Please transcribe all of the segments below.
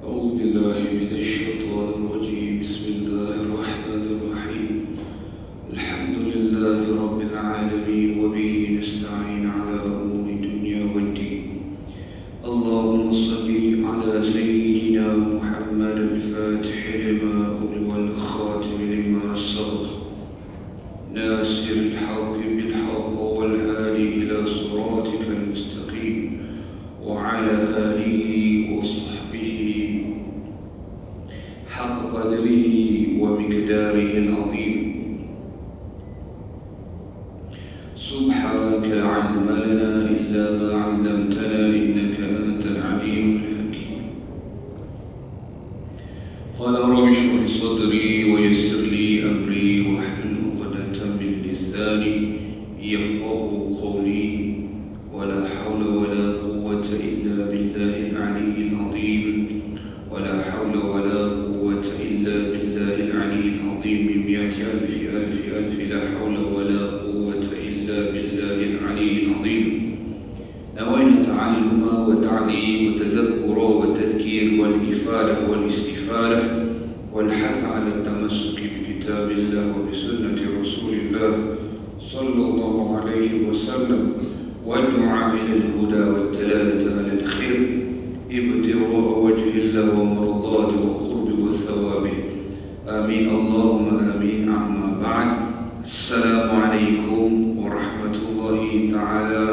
أعوذ بالله من الشيطان الرجيم. بسم الله الرحمن الرحيم. الحمد لله رب العالمين وبه نستعين على أمور الدنيا والدين. اللهم صل على سيدنا محمد الفاتح لما أغلق والخاتم لما سبق ناصر الحق بالحق والهادي إلى صراطك المستقيم وعلى آله وصحبه حق قدره ومقداره العظيم. سبحانك لا علم لنا إلا ما علمتنا إنك أنت العليم الحكيم. قال رب اشرح لي صدري ويسر لي أمري واحلل عقدة من لساني يفقهوا قولي. ولا حول ولا قوة إلا بالله العلي العظيم. ولا حول ولا قوة إلا بالله العلي العظيم بمئة ألف ألف ألف. لا حول ولا قوة إلا بالله العلي العظيم. نوينا تعلم وتعليم وتذكر وتذكير والإفادة والاستفادة والحث على التمسك بكتاب الله وبسنة رسول الله صلى الله عليه وسلم والدعاء إلى الهدى والدلالة على الخير ابتغاء وجه الله ومرضاته وقرب وثوابه. آمين اللهم آمين. أما بعد، السلام عليكم ورحمة الله تعالى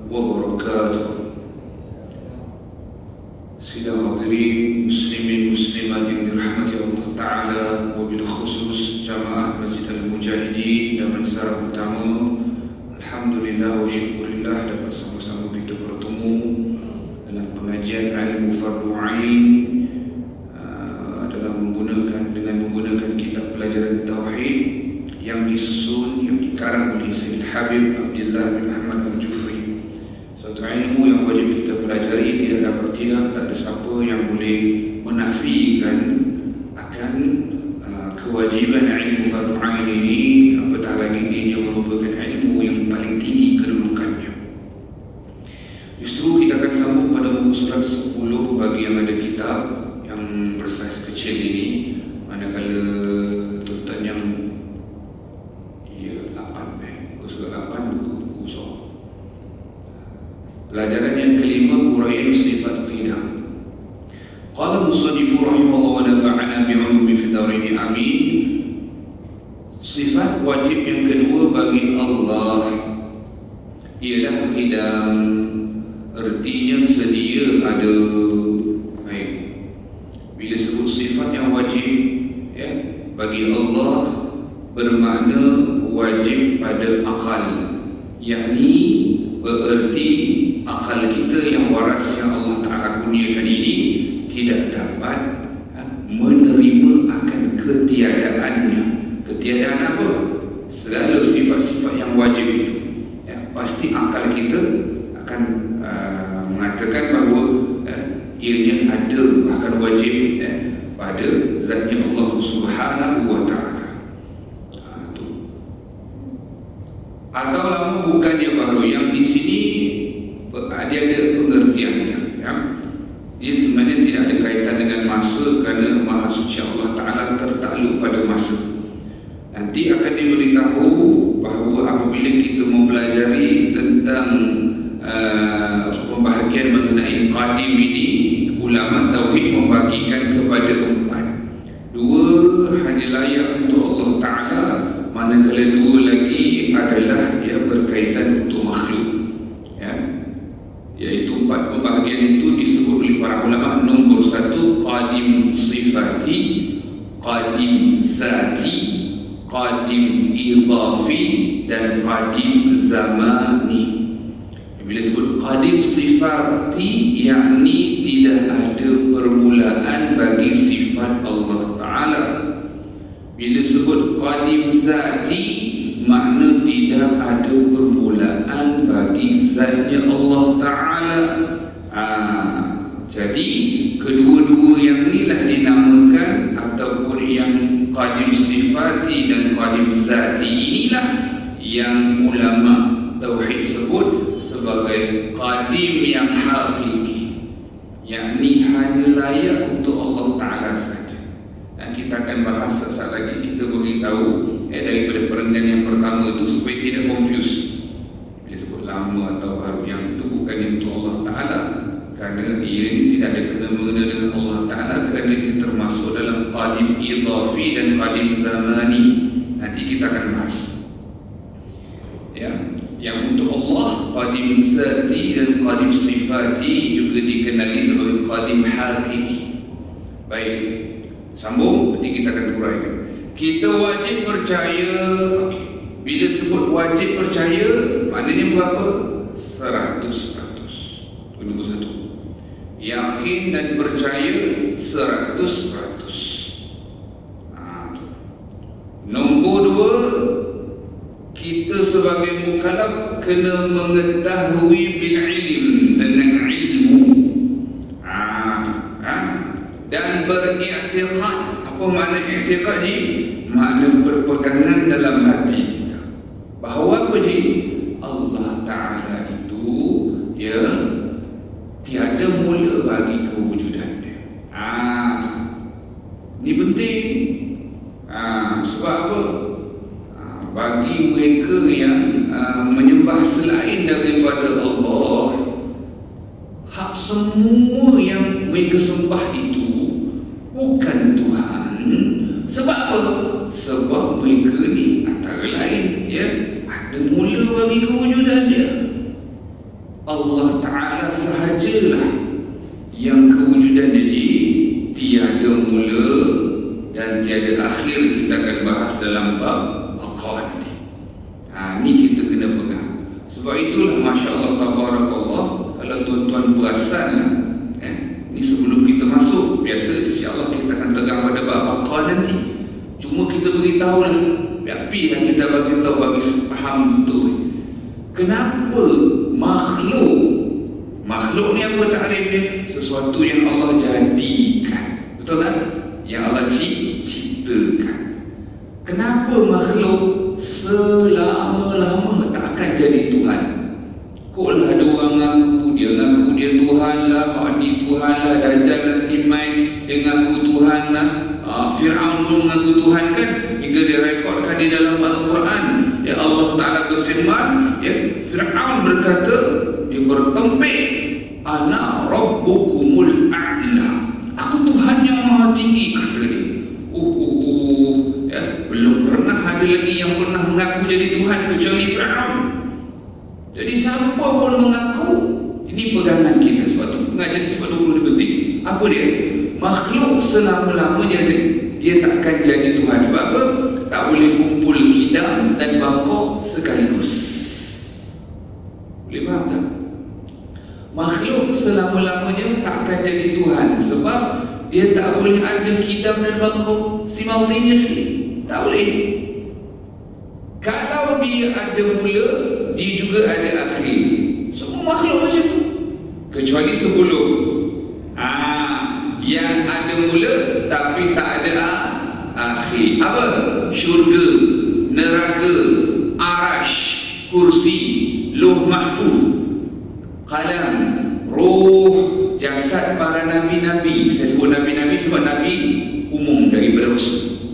wabarakatuh. Sidang hadirin muslimin muslimat yang dirahmati Allah Ta'ala, wabil khusus jamaah Masjid Al-Mujahidin dan secara utama, alhamdulillah wa syukurillah dapat sama-sama kita bertemu dalam pengajian ilmu fardu ain dengan menggunakan kitab pelajaran tauhid yang disusun, yang dikarang oleh Sayyid Habib Abdullah bin Ahmad Al-Jufri. Suatu ilmu yang wajib kita pelajari, tidak ada siapa yang boleh menafikan akan kewajiban ilmu fardu ain ini, apatah lagi ini merupakan ilmu yang paling tinggi kedudukannya. Justru kita akan sambung pada muka surat 10 bagi yang ada kitab yang bersaiz kecil ini, manakala tulisan yang 8 surat 8 buku kosong. Pelajaran yang kelima, uraian sifat qiyam. Qala musannif rahimahullah wa nafa'ana bi'ulumi fid dharain amin. Sifat wajib yang kedua bagi Allah ialah qiyam. Artinya sedia ada. Baik. Bila sebut sifat yang wajib ya, bagi Allah bermakna wajib pada akal, yakni bererti akal kita yang waras yang Allah Ta'ala kurniakan ini tidak dapat menerima akan ketiadaannya. Ketiadaan apa? Segala sifat-sifat yang wajib itu ya, pasti akal kita akan mengatakan bahawa ianya ada, bahkan wajib pada zatnya Allah Subhanahu wa Ta'ala. Atau lama bukannya bahawa yang di sini dia ada pengertiannya ya. Dia sebenarnya tidak ada kaitan dengan masa, kerana Maha Suci Allah Ta'ala tertakluk pada masa. Nanti akan diberitahu bahawa apabila kita mempelajari tentang pembahagian mengenai qadim ini, ulama tauhid membagikan kepada 4. 2 hanya layak untuk Allah Ta'ala, manakala 2 lagi adalah ia berkaitan untuk makhluk ya. Iaitu 4 pembahagian itu disebut oleh para ulama. Nombor 1, qadim sifati, qadim zati, qadim idhafi dan qadim zamani. Bila sebut qadim sifati, yakni tidak ada permulaan bagi sifat Allah Ta'ala. Bila sebut qadim zati, makna tidak ada permulaan bagi zatnya Allah Ta'ala. Jadi kedua-dua yang inilah dinamakan, ataupun yang qadim sifati dan qadim zati inilah yang ulama tauhid sebut sebagai qadim yang hakiki, yakni hanya layak untuk Allah Ta'ala sahaja. Dan kita akan bahas sesaat lagi. Kita beritahu daripada perenggan yang pertama itu supaya tidak confuse. Bila sebut lama atau baru, yang itu bukannya untuk Allah Ta'ala, kerana ia ini tidak ada kena-mengena dengan Allah Ta'ala, kerana dia termasuk dalam qadim idhafi dan qadim zamani. Nanti kita akan bahas ya. Yang untuk Allah qadim zati dan qadim sifati juga dikenali sebagai qadim hakiki. Baik, sambung, nanti kita akan uraikan. Kita wajib percaya. Okay. Bila sebut wajib percaya, maknanya berapa? 100%. Itu nombor satu. Yakin dan percaya 100%. Nombor dua, kita sebagai mukallaf kena mengetahui bil ilm, dengan ilmu. Dan beriktikad. Apa makna iktikad ni? Makna berpegangan dalam hati kita bahawa apa ni? Allah Ta'ala itu ya tiada mula bagi kewujudan dia. Ini penting. Sebab apa? Bagi mereka yang menyembah selain daripada Allah, hak semua yang mereka sembah itu bukan Tuhan. Sebab apa? Sebab mereka ni antara lain ya ada mula bagi kewujudan dia. Allah Ta'ala sahajalah yang kewujudan dia tiada mula dan tiada akhir. Kita akan bahas dalam bab Al-Qawan nanti. Ni kita kena pegang. Sebab itulah Masya Allah Tabarakallah, kalau tuan-tuan perasan ni sebelum kita masuk, biasa insyaAllah kita akan tegang pada bab Al-Qawan nanti. Cuma kita beritahulah, biarlah kita bagi tahu bagi faham betul. Kenapa makhluk ni apa takrif dia? Sesuatu yang Allah jadikan, betul tak? Yang Allah ciptakan. Kenapa makhluk selama-lama tak akan jadi Tuhan? Kok lah ada orang ngaku dia Tuhan lah, Mahdi Tuhan lah, Dajjal nanti main dia ngaku Tuhan lah. Fir'aun pun mengaku Tuhan kan, hingga dia rekodkan di dalam Al-Quran. Ya, Allah Ta'ala berfirman, ya, Fir'aun berkata, dia bertempik, ana rabbukumul a'la, aku Tuhan yang maha tinggi, kata dia. Ya, belum pernah ada lagi yang pernah mengaku jadi Tuhan kecuali Fir'aun. Jadi siapa pun mengaku, ini pegangan kita. Sebab tu pengajian sifat 20 ni penting. Apa dia? Makhluk selama-lamanya dia takkan jadi Tuhan. Sebab apa? Tak boleh kumpul kidam dan bangkok sekaligus. Boleh faham tak? Makhluk selama-lamanya takkan jadi Tuhan. Sebab dia tak boleh ada kidam dan bangkok simultaneously. Tak boleh. Kalau dia ada mula, dia juga ada akhir. Semua makhluk macam tu, kecuali sebelum. Yang ada mula tapi tak ada akhir. Apa? Syurga, neraka, arash, kursi, lauh mahfuz, qalam, roh, jasad para nabi-nabi. Saya sebut nabi-nabi sebab nabi umum daripada rasul.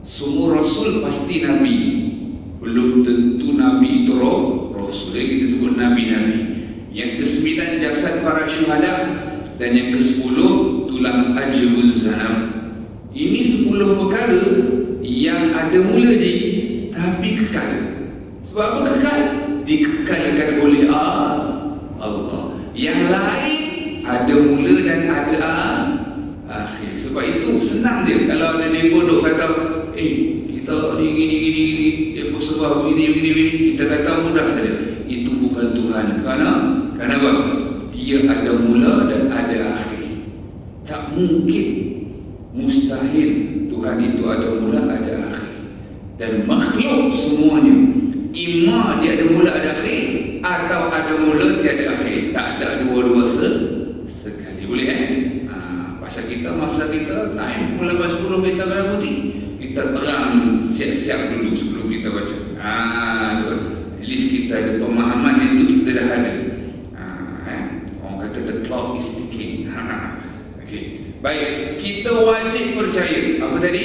Semua rasul pasti nabi. Belum tentu nabi itu rasul. Jadi kita sebut nabi-nabi. Yang ke-9 jasad para syuhada. Dan yang ke-10 tulang ajruz zanab. Ini 10 perkara yang ada mula tapi kekal. Sebab apa kekal? Dikekalkan oleh Allah. Yang lain ada mula dan ada akhir. Sebab itu senang dia. Kalau ada demo duk kata, kita ni gini, dia bersebab begini, kita kata mudah saja. Itu bukan Tuhan. Kerana apa? Dia ada mula dan ada akhir. Tak mungkin, mustahil Tuhan itu ada mula, ada akhir. Dan makhluk semuanya, ima dia ada mula, ada akhir, atau ada mula, tiada akhir. Tak ada dua-dua sekali. Boleh pasal kita, masa kita time pukul 10 kita merah putih, kita terang siap-siap dulu sebelum kita baca. At least kita ada pemahaman itu, kita dah ada. The clock is ticking. Okey. Baik, kita wajib percaya apa tadi?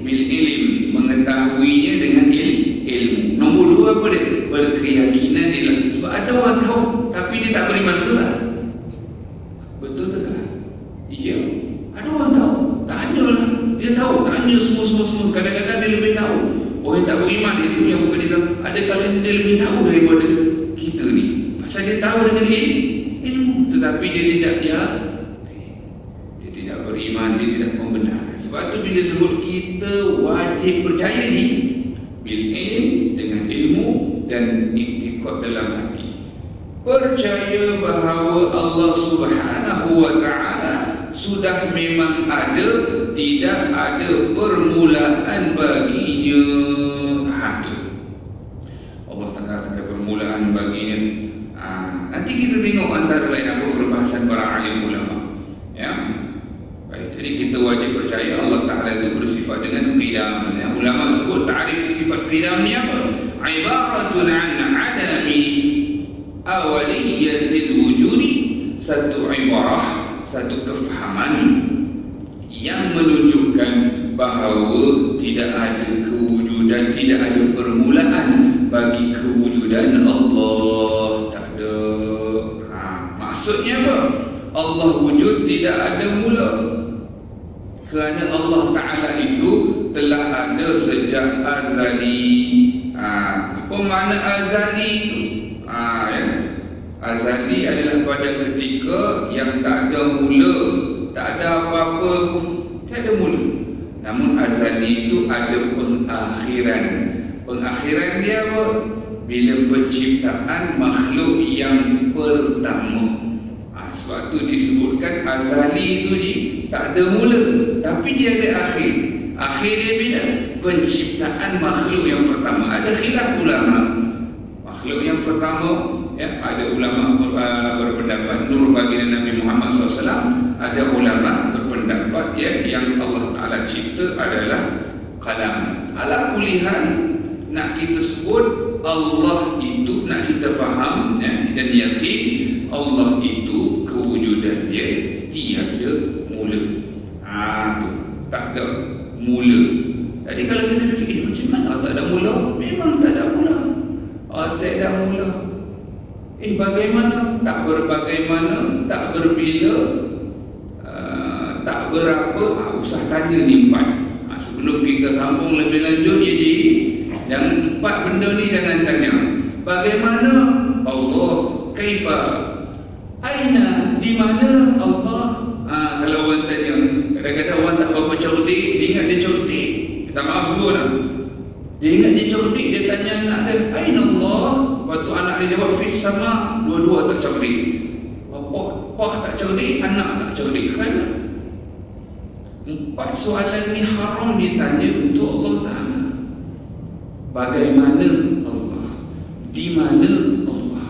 Bil ilm, mengetahuinya dengan ilmu. Nombor dua apa dia? Berkeyakinan dia. Sebab ada orang tahu tapi dia tak beriman, betul tak? Betul tak? Iya. Ada orang tahu, tanyalah. Dia tahu, tanya semua. Kadang-kadang dia lebih tahu. Orang yang tak beriman itu yang bukan Islam, ada kalanya dia lebih tahu daripada kita ni. Pasal dia tahu dengan ilmu, tetapi dia tidak beriman, dia tidak membenarkan. Sebab tu bila sebut kita wajib percaya ni bil ilm, dengan ilmu dan iktikad dalam hati. Percaya bahawa Allah Subhanahu wa ta'ala sudah memang ada, tidak ada permulaan baginya. Allah Ta'ala tak ada permulaan baginya. Nanti kita tengok antara lain apa perbahasan para alim ulama. Ya. Baik, jadi kita wajib percaya Allah Ta'ala itu bersifat dengan qidam. Ya. Ulama sebut ta'rif sifat qidam ni apa? Ibaratun an adami awaliyatil wujudi. Satu ibarah, satu kefahaman yang menunjukkan bahawa tidak ada kewujudan, tidak ada permulaan bagi kewujudan Allah. Tak ada. Maksudnya apa? Allah wujud tidak ada mula, kerana Allah Ta'ala itu telah ada sejak azali. Apa makna azali itu? Ya. Azali adalah pada ketika yang tak ada mula, tak ada apa-apa pun, tak ada mula. Namun azali itu ada pengakhiran. Pengakhiran dia apa? Bila penciptaan makhluk yang pertama. Sebab tu disebutkan azali itu tak ada mula, tapi dia ada akhir. Akhir dia bila? Penciptaan makhluk yang pertama. Ada khilaf ulama. Makhluk yang pertama, ya, ada ulama berpendapat Nur baginda Nabi Muhammad SAW. Ada ulama berpendapat yang Allah Ta'ala cipta adalah kalam. Ala kulihan, nak kita sebut Allah itu, nak kita faham dan yakin Allah itu kewujudan dia tiada mula. Tu tak ada mula. Jadi kalau kita fikir macam mana tak ada mula? Memang tak ada mula. Tak ada mula. Bagaimana? Tak berbagaimana, tak berbila, tak berapa. Usah tanya ni empat. Sebelum kita sambung lebih lanjut, jadi jangan empat benda ni jangan tanya. Bagaimana Allah? Kaifa? Aina? Di mana Allah? Kalau orang tanya, kadang-kadang orang tak berapa cerdik, dia ingat dia cerdik. Minta maaf semua lah. Dia ingat dia cerdik, dia tanya anak dia, aina Allah? Lepas tu anak dia jawab, fis sama. Dua-dua tak cerdik. Pak tak cerdik, anak tak cerdik. Kan? Empat soalan ni haram ditanya untuk Allah Ta'ala. Bagaimana Allah? Di mana Allah?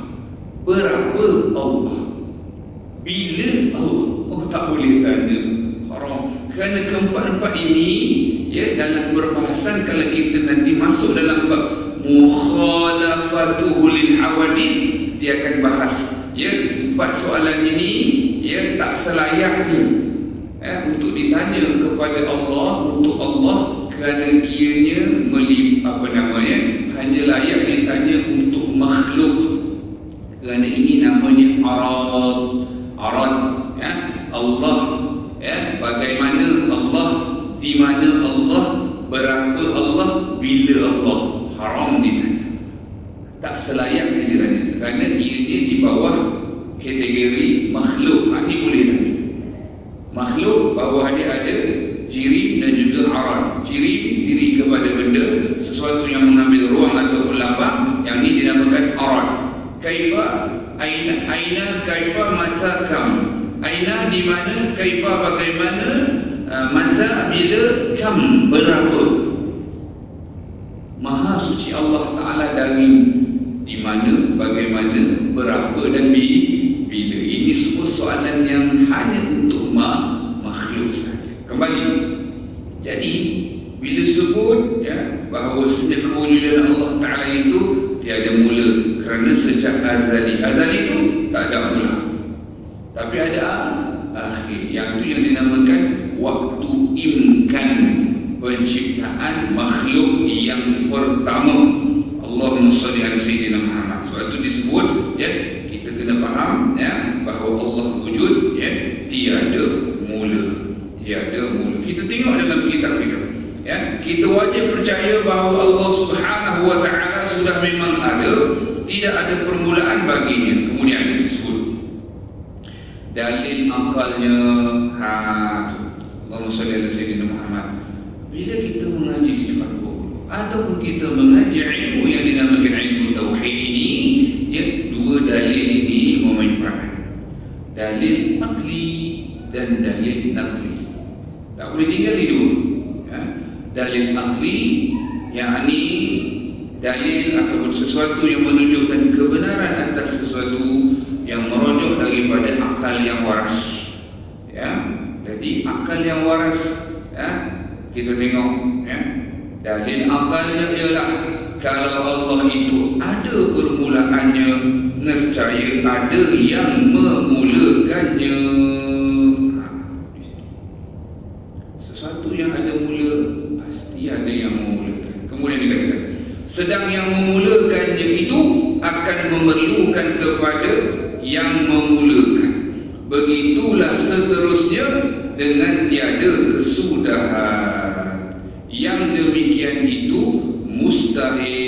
Berapa Allah? Bila Allah? Tak boleh tanya. Haram. Kerana keempat-empat ini, ya, dalam perbahasan kalau kita nanti masuk dalam bab mukhalafatuhu lil hawadith, dia akan bahas, ya, empat soalan ini, ya, tak selayaknya untuk ditanya kepada Allah, untuk Allah, kerana ianya hanya layak ditanya untuk makhluk, kerana ini namanya arad, ya. Allah, ya, bagaimana Allah, di mana Allah, berapa Allah, bila Allah. Haram ditanya, tak selayaknya ditanya, kerana ianya di bawah kategori makhluk. Ini boleh tanya. Makhluk bawah dia ada jirim dan juga arad. Jirim diri kepada benda, sesuatu yang mengambil ruang ataupun lapang. Yang ini dinamakan arad. Kaifa? Aina kaifa mata kam. Aina di mana, kaifa bagaimana, mata bila, kam berapa. Maha suci Allah Ta'ala dari di mana, bagaimana, berapa dan bila. Ini semua soalan yang hanya untuk makhluk saja. Kembali. Jadi bila sebut, ya, bahawa sejak kewujudan Allah Ta'ala itu tiada mula, kerana sejak azali. Azali itu tak ada mula, tapi ada akhir. Yang itu yang dinamakan waktu imkan penciptaan makhluk yang pertama. Allahumma shalli ala sayyidina Muhammad. Sebab itu disebut, ya, kita kena faham, ya, bahawa Allah wujud, ya, tiada mula. Tiada mula. Kita tengok dalam kitab kita, ya, kita wajib percaya bahawa Allah Subhanahu wa taala sudah memang ada, tidak ada permulaan baginya. Kemudian disebut dalil akalnya. Allahumma shalli ala sayyidina Muhammad. Bila kita mengaji sifat Allah ataupun kita mengaji ilmu yang dinamakan ilmu tauhid ini, ya, dua dalil ini memain peranan. Dalil akli dan dalil nakli. Tak boleh tinggal di dua, ya. Dalil akli, yakni dalil ataupun sesuatu yang menunjukkan kebenaran atas sesuatu yang merujuk daripada akal yang waras, ya. Jadi akal yang waras, ya, kita tengok, ya, dalil akalnya ialah kalau Allah itu ada permulaannya, nescaya ada yang memulakannya. Sesuatu yang ada mula, pasti ada yang memulakan. Kemudian dikatakan, sedang yang memulakannya itu akan memerlukan kepada yang memulakan. Begitulah seterusnya dengan tiada kesudahan. Yang demikian itu mustahil.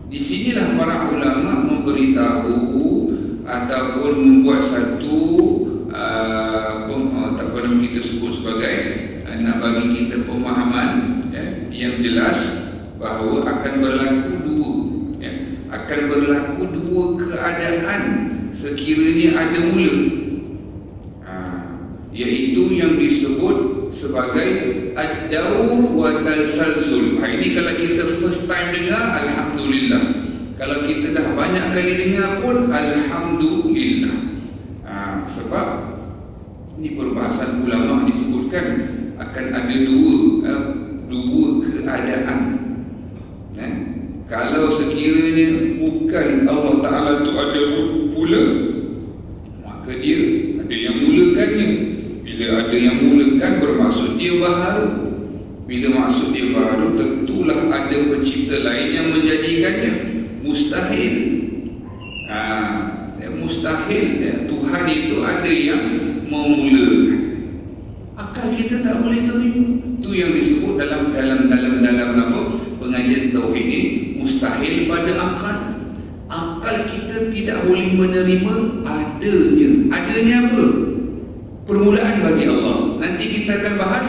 Di sinilah para ulama memberitahu ataupun membuat satu apa yang kita sebut sebagai nak bagi kita pemahaman, ya, yang jelas bahawa akan berlaku dua, ya, akan berlaku dua keadaan sekiranya ada mula, iaitu yang disebut sebagai ad-daur wa tasalsul. Ini kalau kita first time dengar, alhamdulillah. Kalau kita dah banyak kali dengar pun, alhamdulillah. Sebab ini perbahasan ulama disebutkan akan ada dua keadaan. Kalau sekiranya bukan Allah Ta'ala itu ada mula, maka dia ada yang mulakannya. Bila ada yang mulakan, bermaksud dia baharu. Bila maksud dia baharu, tentulah ada pencipta lain yang menjadikannya. Mustahil. Mustahil, ya. Tuhan itu ada yang memulakan. Akal kita tak boleh terima. Itu yang disebut dalam apa? Pengajian tauhid ini, mustahil pada akal. Akal kita tidak boleh menerima adanya. Adanya apa? Permulaan bagi Allah. Nanti kita akan bahas,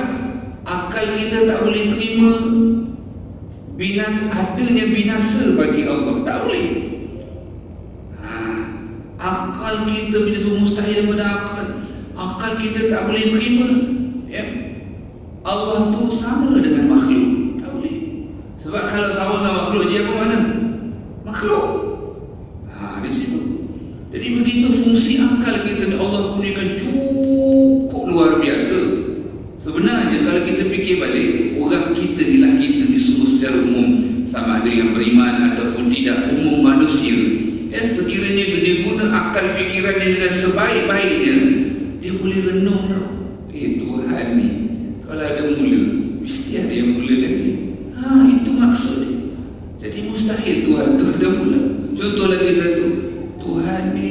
akal kita tak boleh terima adanya binasa bagi Allah. Tak boleh. Akal kita bila semua mustahil pada akal. Akal kita tak boleh terima, ya, Allah tu sama dengan makhluk. Tak boleh. Sebab kalau sama dengan makhluk, dia apa mana? Makhluk. Di situ. Jadi begitu fungsi akal kita ni Allah kurniakan cukup luar biasa. Sebenarnya kalau kita fikir balik, orang kita ni semua secara umum, sama ada yang beriman ataupun tidak, umum manusia, dan sekiranya dia guna akal fikirannya dengan sebaik-baiknya, dia boleh renung tau. Tuhan ni kalau ada mula, mesti ada yang mulakan ni. Itu maksudnya. Jadi mustahil Tuhan tu ada mula. Contoh lagi satu, Tuhan ni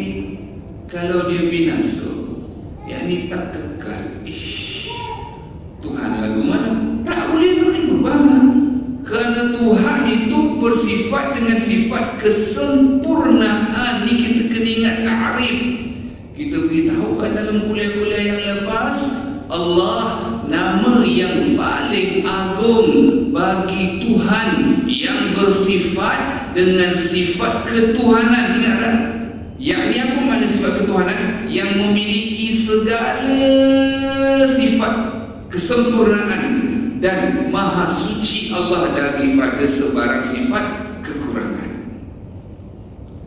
kalau dia binasa, yakni tak kekal, Tuhan lagu mana? Tak boleh terima banget. Kerana Tuhan itu bersifat dengan sifat kesempurnaan. Ni kita kena ingat ta'rif. Kita beritahukan dalam kuliah-kuliah yang lepas, Allah nama yang paling agung bagi Tuhan yang bersifat dengan sifat ketuhanan. Ingat tak? Yang ni apa makna sifat ketuhanan? Yang memiliki segala sifat kesempurnaan dan maha suci Allah daripada sebarang sifat kekurangan.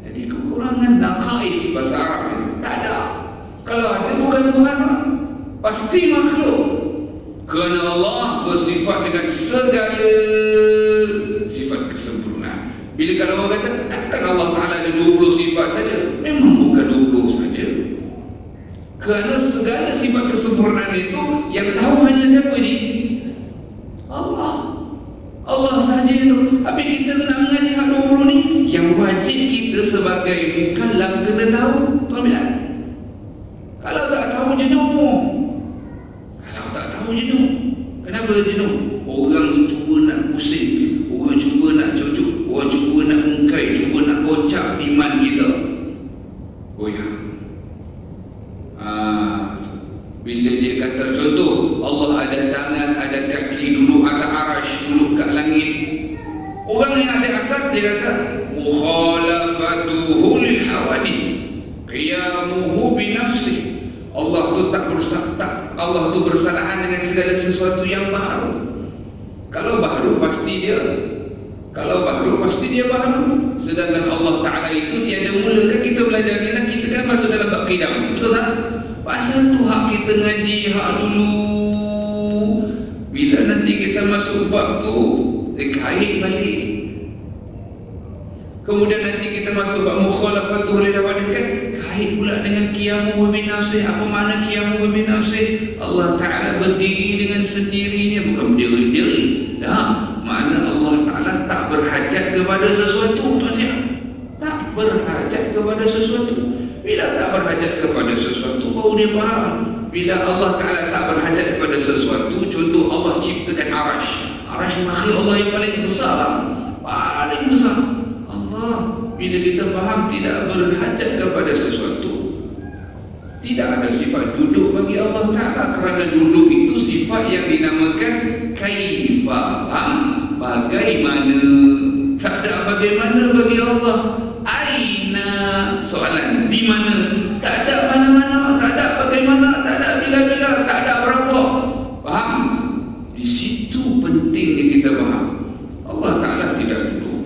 Jadi kekurangan naqais bahasa Arab tak ada. Kalau ada bukan Tuhan, pasti makhluk. Kerana Allah bersifat dengan segala sifat kesempurnaan. Bila kalau orang kata takkan Allah Ta'ala ada 20 sifat saja, memang bukan 20 saja. Kerana segala sifat kesempurnaan itu yang tahu hanya siapa ni? Allah. Allah sahaja itu. Habis kita nak mengaji hak 20 ni, yang wajib kita sebagai mukallaf kena tahu. Tuan bila? Kalau tak tahu jenuh. Kalau tak tahu jenuh. Kenapa jenuh? Orang cuba nak pusing, orang cuba nak cucuk, orang cuba nak ungkai, cuba nak kocak iman kita. Goyang. Bila dia kata contoh, Allah ada tangan, ada kaki, duduk atas arash, duduk kat langit. Orang yang ada asas dia kata mukhalafatuhul hawadith, qiyamuhu binafsih. Allah tu Allah tu bersalahan dengan segala sesuatu yang baru. Kalau baru pasti dia baru. Sedangkan Allah Ta'ala itu tiada mula. Kan kita belajar ni, kita kan masuk dalam bab qidam, betul tak? Pasal tu hak kita ngaji hak dulu. Bila nanti kita masuk bab tu, dia kait balik. Kemudian nanti kita masuk bab mukhalafatuhul hawadith, kan kait pula dengan qiyamuhu binafsih. Apa makna qiyamuhu binafsih? Allah Ta'ala berdiri dengan sendirinya, bukan berdiri-diri. Makna Allah Ta'ala tak berhajat kepada sesuatu. Tak berhajat kepada sesuatu. Bila tak berhajat kepada sesuatu, baru dia faham. Bila Allah Ta'ala tak berhajat kepada sesuatu, contoh Allah ciptakan arash. Arash makhluk Allah yang paling besar. Paling besar Allah. Bila kita faham tidak berhajat kepada sesuatu, tidak ada sifat duduk bagi Allah Ta'ala. Kerana duduk itu sifat yang dinamakan kaifa, bagaimana. Tak ada bagaimana bagi Allah. Aina, soalan, di mana? Tak ada mana-mana, tak ada bagaimana, tak ada bila-bila, tak ada berapa. Faham? Di situ pentingnya kita faham. Allah Ta'ala tidak duduk.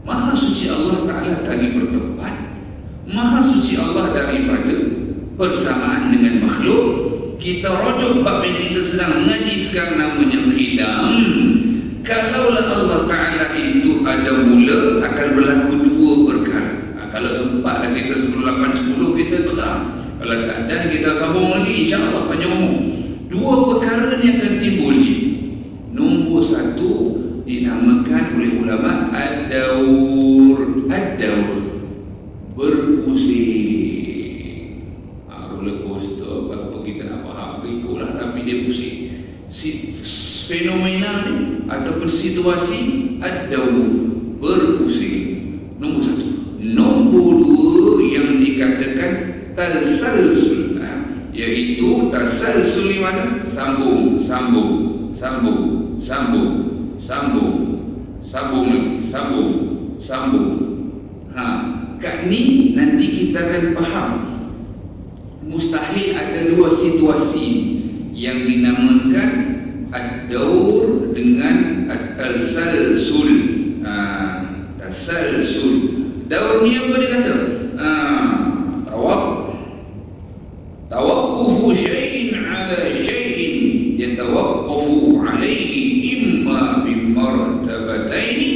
Maha suci Allah Ta'ala dari bertempat. Maha suci Allah daripada persamaan dengan makhluk. Kita rujuk bab yang kita sedang mengaji sekarang, namanya qidam. Kalaulah Allah Ta'ala itu ada mula, akan berlaku dua perkara. Kalau sempatlah kita 10-8-10 kita terang. Kalau tak ada, kita sambung lagi, insyaAllah panjang umur. Dua perkara ni akan timbul. Nombor satu dinamakan oleh ulama ad-daur. Ad-daur, berpusing. Roller coaster, apa kita nak faham, ikutlah, tapi dia pusing. Fenomena ni ataupun situasi ad-daur, berpusing. Nombor satu. Nombor dua yang dikatakan tasalsul, iaitu tasalsul di mana? Sambung, sambung, sambung, sambung, sambung, sambung, sambung, sambung. Kat ni nanti kita akan faham. Mustahil ada dua situasi yang dinamakan ad-daur dengan at-tasalsul. Tasalsul. Daur ni apa dia kata? Tawaqqufu syai'in ala syai'in yatawaqqafu alaihi imma bimartabataini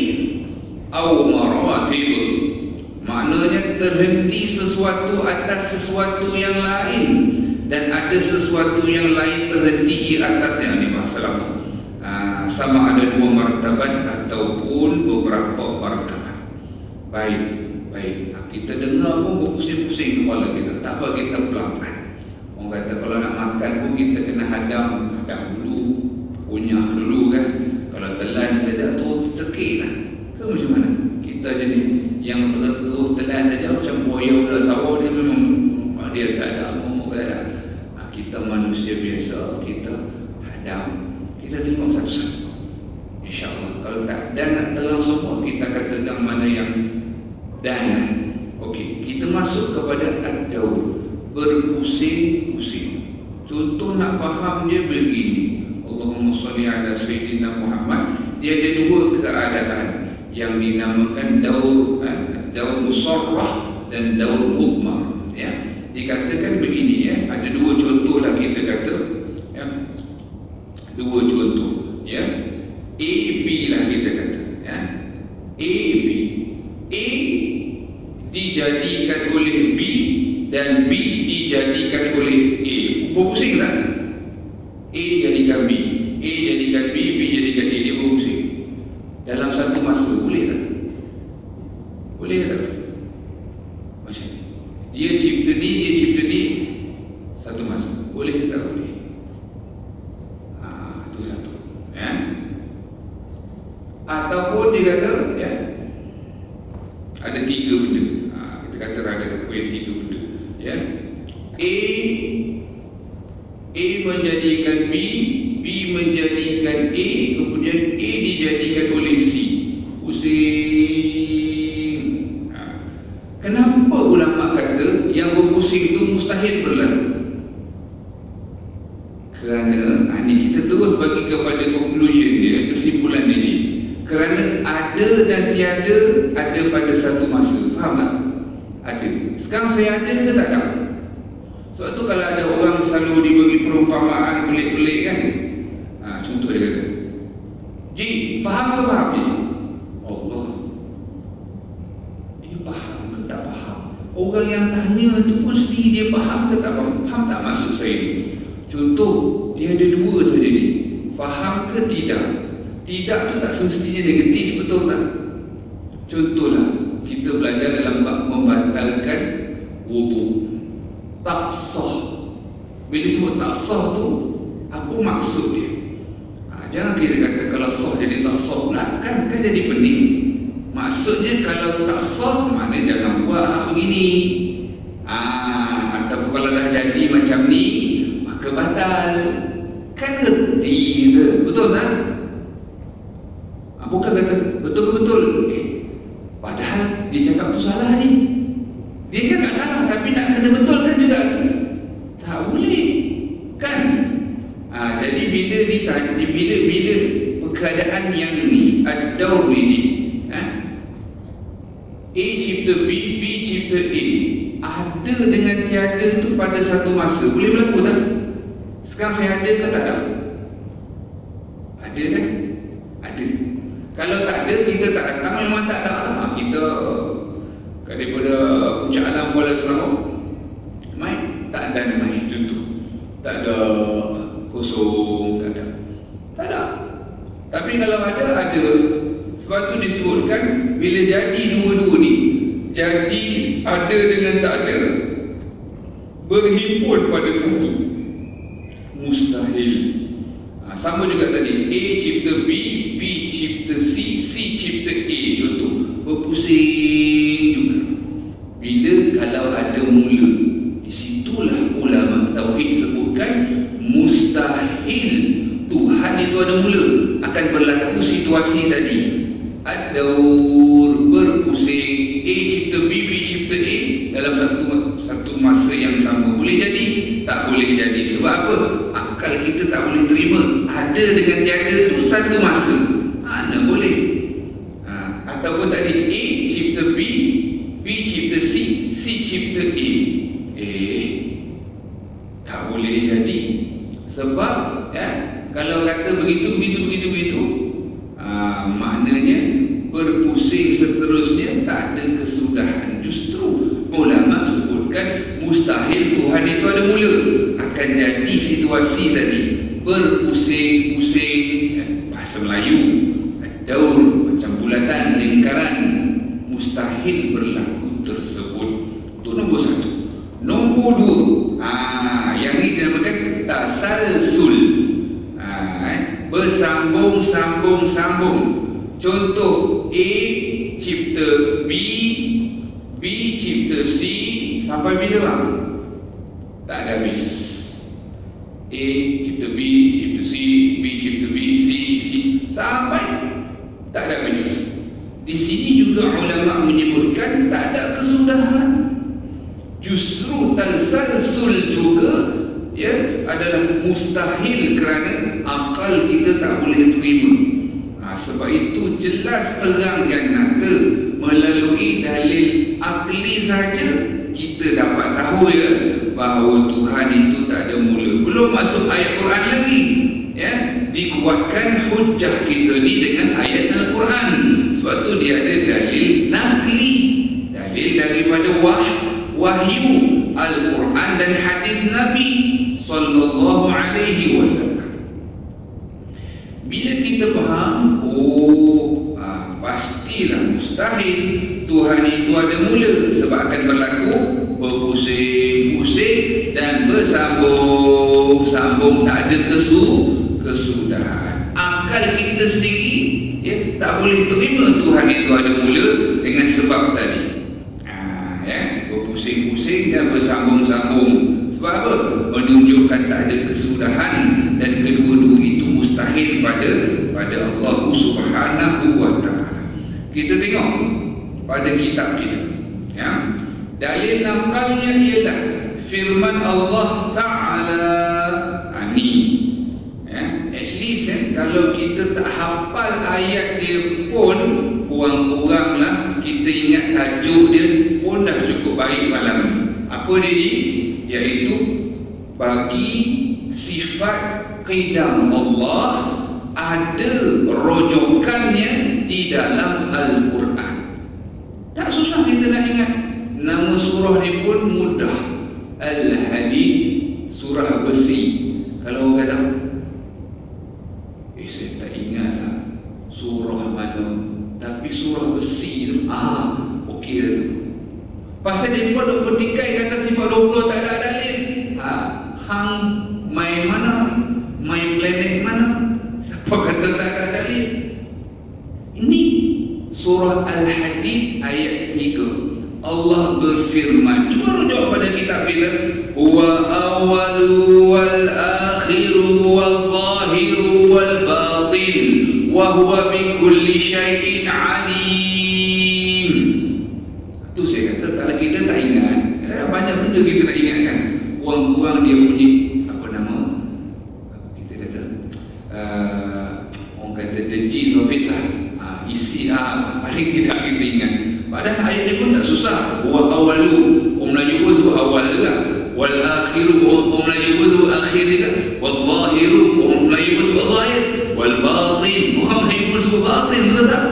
aw maratib. Maknanya terhenti sesuatu atas sesuatu yang lain, dan ada sesuatu yang lain terhenti atasnya. Ini bahasa lama. Sama ada dua martabat ataupun beberapa martabat. Baik. Kita dengar pun berpusing-pusing kepala kita. Tak apa, kita pelan-pelan. Orang kata kalau nak makan pun kita kena hadam dulu, punyah dulu kan. Kalau telan saja tu tercekik lah. Ke macam mana? Kita jadi yang terus telan saja macam buaya ular sawah, dia memang dia tak ada ngomong kan. Kita manusia biasa, kita hadam, kita tengok satu-satu. InsyaAllah. Kalau tak dan nak terang semua, kita akan tengok mana yang dan. Okey, kita masuk kepada ad-daur, berpusing-pusing. Contoh nak faham dia begini. Allahumma salli ala Sayyidina Muhammad. Dia ada dua keadaan yang dinamakan daur, daur musarrah dan daur mudmar. Ya, dikatakan begini, ya. Ada dua contoh lah kita kata, ya. Dua contoh, ya. A, B lah kita kata, ya. A, B. A dijadikan oleh B dan B dijadikan oleh A. Berpusing tak? A jadikan B, A jadikan B, B jadikan A. Dia berpusing dalam satu masa. Boleh tak? Boleh ke tak? Macam ni. Dia cipta ni, dia cipta ni satu masa. Boleh ke tak boleh? Itu satu. Ya. Ataupun dia kata, ya, ada tiga benda. Kita kata ada tiga benda. Ya. A menjadikan B, B menjadikan A, kemudian A dijadikan oleh C. Pusing. Kenapa ulama kata yang berpusing itu mustahil berlaku? Kerana ini kita terus bagi kepada conclusion dia, kesimpulan dia. Kerana ada dan tiada ada pada satu masa. Faham tak? Ada. Sekarang saya ada ke tak ada? Sebab tu kalau ada orang selalu dibagi perumpamaan pelik-pelik kan. Contoh dia kata, Ji, faham ke faham ni? Allah, dia faham ke tak faham? Orang yang tanya tu pun sendiri dia faham ke tak faham? Faham tak maksud saya ni? Contoh, dia ada dua saja ni. Faham ke tidak? Tidak tu tak semestinya negatif, betul tak? Contohlah, kita belajar dalam bab membatalkan wudu. Tak sah. Bila sebut tak sah tu, apa maksud dia? Jangan kita kata kalau sah jadi tak sah pula, kan jadi pening. Maksudnya kalau tak sah, maknanya jangan buat begini. Ataupun kalau dah jadi macam ni, maka batal. Kan ngerti kita, betul tak? Bukan kata betul ke betul. Padahal dia cakap tu salah ni. Dia cakap salah, tapi nak kena betulkan juga. Tak boleh, kan? Jadi bila bila keadaan yang ni ada ni, A cipta B, B cipta A, ada dengan tiada tu pada satu masa. Boleh berlaku tak? Sekarang saya ada ke tak ada? Ada kan? Ada. Kalau tak ada, kita tak datang, memang tak ada. Kita daripada puncak alam Kuala Selangor mai, tak ada mai contoh. Tak ada, kosong, tak ada. Tak ada. Tapi kalau ada. Sebab tu disebutkan bila jadi dua-dua ni, jadi ada dengan tak ada, berhimpun pada satu, mustahil. Sama juga tadi, A cipta B, B cipta C, C cipta A. Contoh, berpusing juga. Bila kalau ada mula, disitulah ulama tauhid sebutkan mustahil Tuhan itu ada mula. Akan berlaku situasi tadi, ad-daur, berpusing. A cipta B, B cipta A dalam satu masa yang sama. Boleh jadi? Tak boleh jadi. Sebab apa? Akal kita tak boleh terima ada dengan tiada tu satu masa. Mana boleh? Ataupun tadi A cipta B, B cipta C, C cipta A. Tak boleh jadi. Sebab kalau kata begitu, maknanya berpusing seterusnya tak ada kesudahan. Justru ulama sebutkan mustahil Tuhan itu ada mula. Akan jadi situasi tadi, berpusing-pusing, bahasa Melayu, daur, macam bulatan, lingkaran, mustahil berlaku tersebut. Itu nombor satu. Nombor dua, yang ini dinamakan tasalsul. Bersambung-sambung-sambung. Contoh, A cipta B, B cipta C, sampai bila bang? Tak ada habis. A cipta B, cipta C, B cipta B, C, sampai tak ada habis. Di sini juga ulama menyebutkan tak ada kesudahan. Justru tasalsul juga adalah mustahil kerana akal kita tak boleh terima. Sebab itu jelas terang dan nyata melalui dalil akli saja kita dapat tahu bahawa Tuhan itu tak ada mula. Belum masuk ayat Quran lagi, dikuatkan hujah kita ni dengan ayat Al-Quran. Sebab tu dia ada dalil nakli, dalil daripada wahyu. Al-Quran dan hadis Nabi sallallahu alaihi wasallam. Bila kita faham, pastilah mustahil Tuhan itu ada mula, sebab akan berlaku berpusing-pusing dan bersambung-sambung, tak ada kesudahan. Akal kita sendiri tak boleh terima Tuhan itu ada mula dengan sebab tadi. Berpusing-pusing dan bersambung-sambung. Sebab apa? Menunjukkan tak ada kesudahan, dan kedua-dua itu mustahil pada Allah Subhanahu wa ta'ala. Kita tengok pada kitab kita, dalil nakalnya ialah firman Allah Ta'ala. At least kalau kita tak hafal ayat dia pun, kurang-kuranglah kita ingat tajuk dia pun dah cukup baik malam ni. Apa dia ni? Iaitu bagi sifat qidam Allah ada rojokannya di dalam Al-Quran. Tak susah kita nak ingat. Nama surah ni pun mudah. Al-Hadid, surah besi. Kalau orang kata, saya tak ingat lah surah mana, tapi surah besi tu, okey dah tu. Pasal dia pun 23 kata sifat 20 tak ada dalil. Hang main mana? Main planet mana? Siapa kata tak ada dalil? Ini surah Al-Hadid ayat 3. Allah berfirman, cuba rujuk pada kitab kita, huwa awwalu wal akhiru wal zahiru wal batin wa huwa bi kulli syai'in alim. Tu saya kata, kalau kita tak ingat, banyak benda kita tak ingat kan. Kurang-kurang dia punya apa nama, kita kata orang kata the gist of it lah, isi paling tidak kita ingat. Padahal ayat dia pun tak susah. Wa awalu, orang Melayu pun sebut awal juga. Wal akhiru, orang Melayu pun sebut akhir juga. Wal zahiru, orang Melayu pun sebut zahir. Wal batin, orang Melayu pun sebut batin. Betul tak?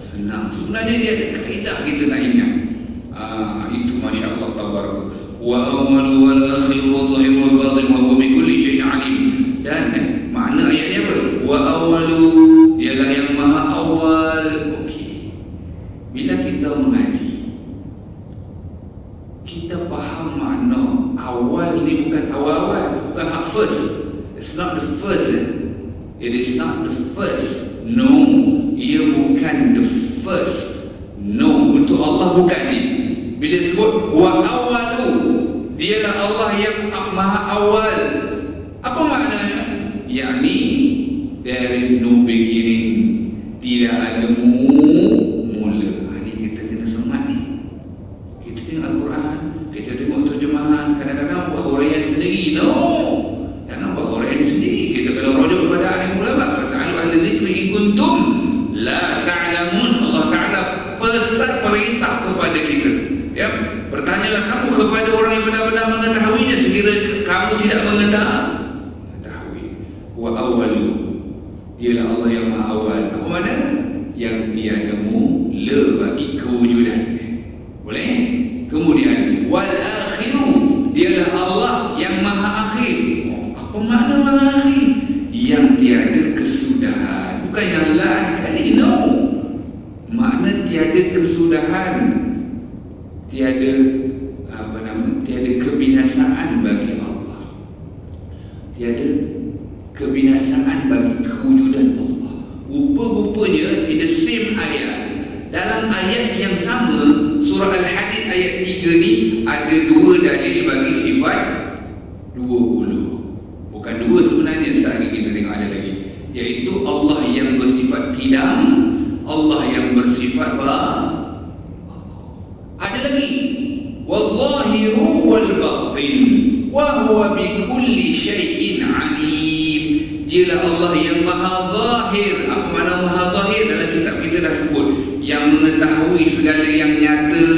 Senang. Sebenarnya dia ada kaedah kita nak ingat. Itu Masya Allah tabarak. Wa awalu wal akhiru wal zahiru wal batin wa huwa bi kulli syai'in alim. Dan makna ayatnya apa? Wa awalu, ialah yang maha awal. Bila kita mengaji, kita faham makna awal ni bukan awal-awal, bukan first. It's not the first. It is not the first. No, ia bukan the first. No, untuk Allah bukan ni. Bila sebut wa awalu, dialah Allah yang maha awal. Apa maknanya? Yakni there is no beginning. Tidak ada mula. Ini kita kena semat ni. Kita tengok Al-Quran, kita tengok terjemahan, kadang-kadang buat huraian sendiri. No, jangan buat huraian sendiri. Kita kena rujuk kepada alim ulama. Fas'alu ahli dzikri in kuntum la ta'lamun. Allah Ta'ala pesan perintah kepada kita. Bertanyalah kamu kepada orang yang benar-benar mengetahuinya, sekiranya kamu tidak mengetahui. Wa awwalu, dialah Allah yang maha awal. Apa makna? Yang tiada mula bagi kewujudannya. Boleh? Kemudian wal akhiru, dialah Allah yang maha akhir. Apa makna maha akhir? Yang tiada kesudahan. Bukan yang la kali, no. Makna tiada kesudahan, tiada tiada kebinasaan bagi Allah, tiada kebinasaan bagi kewujudan Allah. Rupa-rupanya in the same ayat, dalam ayat yang sama, surah Al-Hadid ayat 3 ni ada dua dalil bagi sifat 20. Bukan dua sebenarnya, sekali kita tengok ada lagi, iaitu Allah yang bersifat qidam, Allah yang bersifat ada lagi wal-zahiru wal-batin wa huwa bi kulli syai'in alim. Dialah Allah yang maha zahir. Apa makna maha zahir? Dalam kitab kita dah sebut, yang mengetahui segala yang nyata.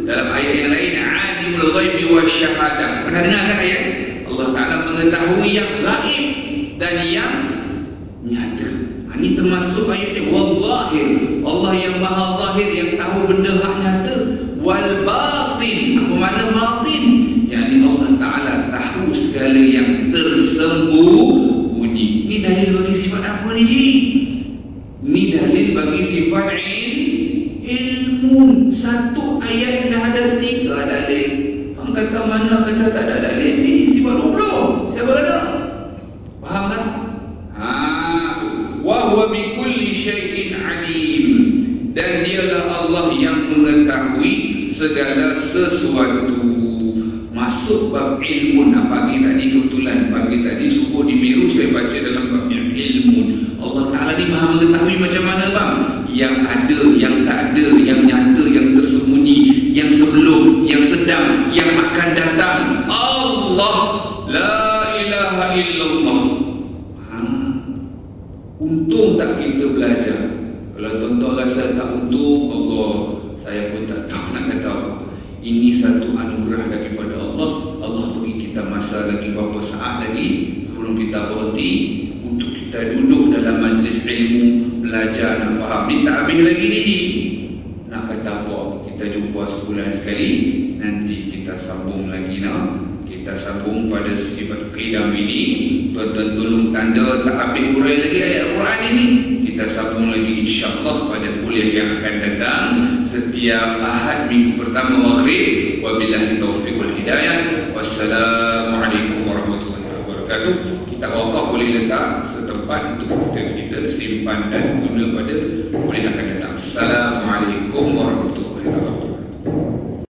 Dalam ayat yang lain, alimul ghaibi wasyahadah. Pernah dengar kan ayat? Allah Ta'ala mengetahui yang gaib dan yang nyata. Ini termasuk ayat ini. Wal-zahir, Allah yang maha zahir, yang tahu benda hak nyata. Wal-batin, apa makna batin? Apa ni? Ini dalil bagi sifat ilmu. Satu ayat dah ada 3 dalil. Orang kata mana kata tak ada dalil ni? Sifat 20. Siapa kata? Faham tak? Wa huwa bi kulli syai'in alim. Dan dialah Allah yang mengetahui segala sesuatu. Masuk bab ilmu. Pagi tadi kebetulan pagi tadi subuh di Meru saya baca dalam bab ilmu. Allah Ta'ala ni maha mengetahui macam mana bang? Yang ada, yang tak ada, yang nyata, yang tersembunyi, yang sebelum, yang sedang, yang akan datang. Allah la ilaha illallah. Untung tak kita belajar. Kalau tuan-tuan rasa tak untung, Allah, saya pun tak tahu nak kata apa. Ini satu anugerah daripada Allah. Allah bagi kita masa lagi beberapa saat lagi sebelum kita berhenti untuk kita duduk dalam majlis ilmu, belajar dan faham. Ni tak habis lagi ni. Nak kata apa? Kita jumpa sebulan sekali. Nanti kita sambung lagi Kita sambung pada sifat qidam ini. Tuan-tuan tolong tanda tak habis hurai lagi ayat Quran ini. Kita sambung lagi insya-Allah pada kuliah yang akan datang setiap Ahad minggu pertama maghrib. Wabillahi taufiq wal hidayah. Wassalamualaikum warahmatullahi wabarakatuh. Kita wakaf boleh letak setempat untuk kita simpan dan guna pada kuliah akan datang. Assalamualaikum warahmatullahi wabarakatuh.